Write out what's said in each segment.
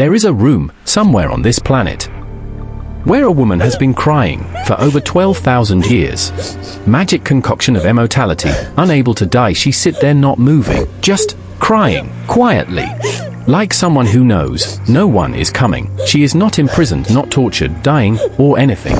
There is a room, somewhere on this planet, where a woman has been crying for over 12,000 years. Magic concoction of immortality, unable to die, she sit there not moving, just crying, quietly. Like someone who knows no one is coming. She is not imprisoned, not tortured, dying, or anything.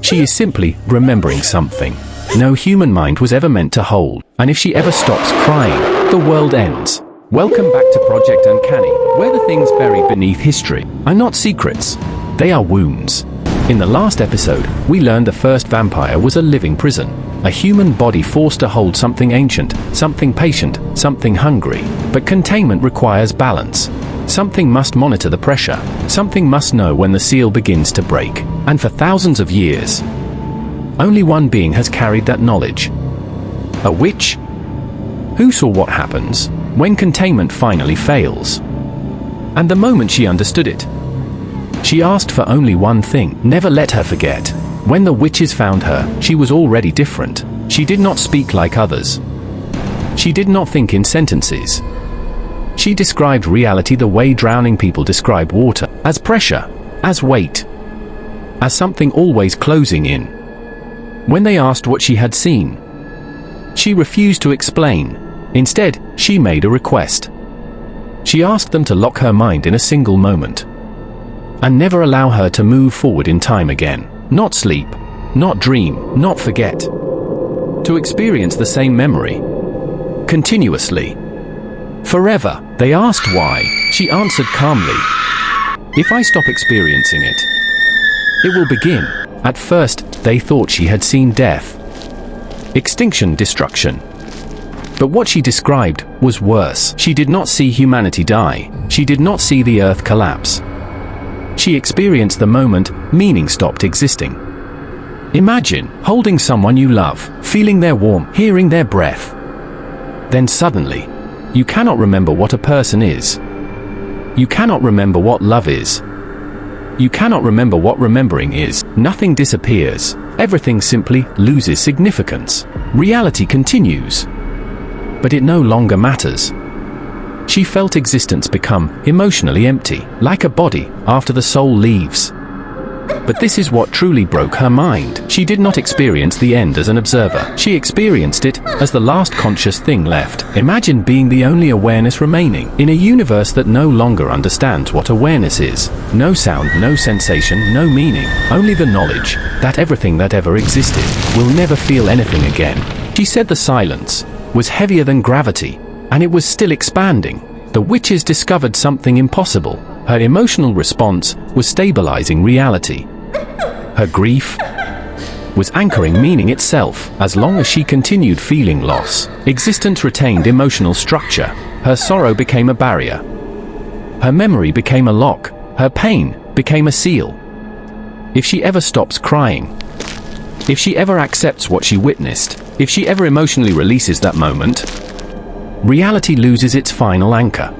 She is simply remembering something no human mind was ever meant to hold. And if she ever stops crying, the world ends. Welcome back to Project Uncanny, where the things buried beneath history are not secrets, they are wounds. In the last episode, we learned the first vampire was a living prison, a human body forced to hold something ancient, something patient, something hungry. But containment requires balance. Something must monitor the pressure, something must know when the seal begins to break. And for thousands of years, only one being has carried that knowledge. A witch who saw what happens when containment finally fails. And the moment she understood it, she asked for only one thing: never let her forget. When the witches found her, she was already different. She did not speak like others. She did not think in sentences. She described reality the way drowning people describe water, as pressure, as weight, as something always closing in. When they asked what she had seen, she refused to explain. Instead, she made a request. She asked them to lock her mind in a single moment, and never allow her to move forward in time again. Not sleep, not dream, not forget. To experience the same memory, continuously, forever. They asked why. She answered calmly, if I stop experiencing it, it will begin. At first, they thought she had seen death, extinction, destruction. But what she described was worse. She did not see humanity die. She did not see the earth collapse. She experienced the moment meaning stopped existing. Imagine holding someone you love, feeling their warmth, hearing their breath. Then suddenly, you cannot remember what a person is. You cannot remember what love is. You cannot remember what remembering is. Nothing disappears. Everything simply loses significance. Reality continues, but it no longer matters. She felt existence become emotionally empty, like a body after the soul leaves. But this is what truly broke her mind. She did not experience the end as an observer. She experienced it as the last conscious thing left. Imagine being the only awareness remaining in a universe that no longer understands what awareness is. No sound, no sensation, no meaning. Only the knowledge that everything that ever existed will never feel anything again. She said the silence was heavier than gravity, and it was still expanding. The witches discovered something impossible. Her emotional response was stabilizing reality. Her grief was anchoring meaning itself. As long as she continued feeling loss, existence retained emotional structure. Her sorrow became a barrier. Her memory became a lock. Her pain became a seal. If she ever stops crying, if she ever accepts what she witnessed, if she ever emotionally releases that moment, reality loses its final anchor,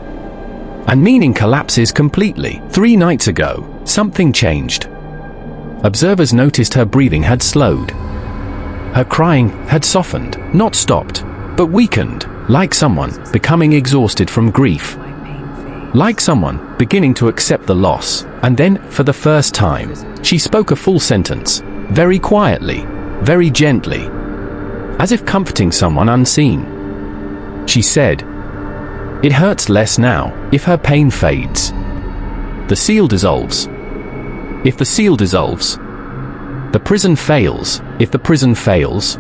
and meaning collapses completely. 3 nights ago, something changed. Observers noticed her breathing had slowed. Her crying had softened, not stopped, but weakened, like someone becoming exhausted from grief. Like someone beginning to accept the loss. And then, for the first time, she spoke a full sentence, very quietly, very gently, as if comforting someone unseen. She said, "It hurts less now if her pain fades. The seal dissolves. If the seal dissolves, the prison fails. If the prison fails,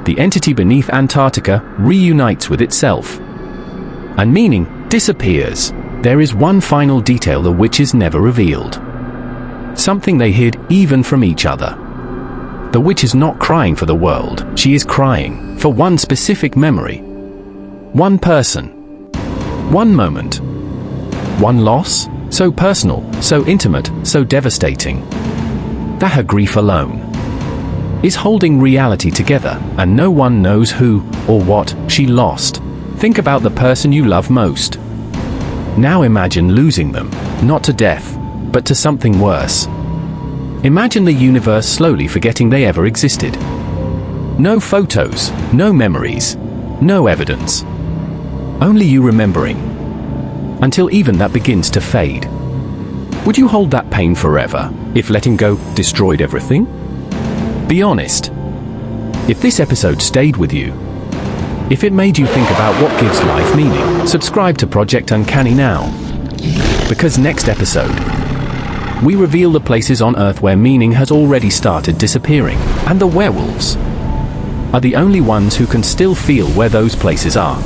the entity beneath Antarctica reunites with itself, and meaning disappears." There is one final detail the witches never revealed. Something they hid even from each other. The witch is not crying for the world. She is crying for one specific memory. One person. One moment. One loss, so personal, so intimate, so devastating, that her grief alone is holding reality together, and no one knows who or what she lost. Think about the person you love most. Now imagine losing them, not to death, but to something worse. Imagine the universe slowly forgetting they ever existed. No photos, no memories, no evidence. Only you remembering. until even that begins to fade. Would you hold that pain forever, if letting go destroyed everything? Be honest. If this episode stayed with you, if it made you think about what gives life meaning, subscribe to Project Uncanny now. Because next episode, we reveal the places on Earth where meaning has already started disappearing, and the werewolves are the only ones who can still feel where those places are.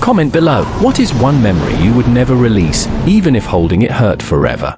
Comment below, what is one memory you would never release, even if holding it hurt forever?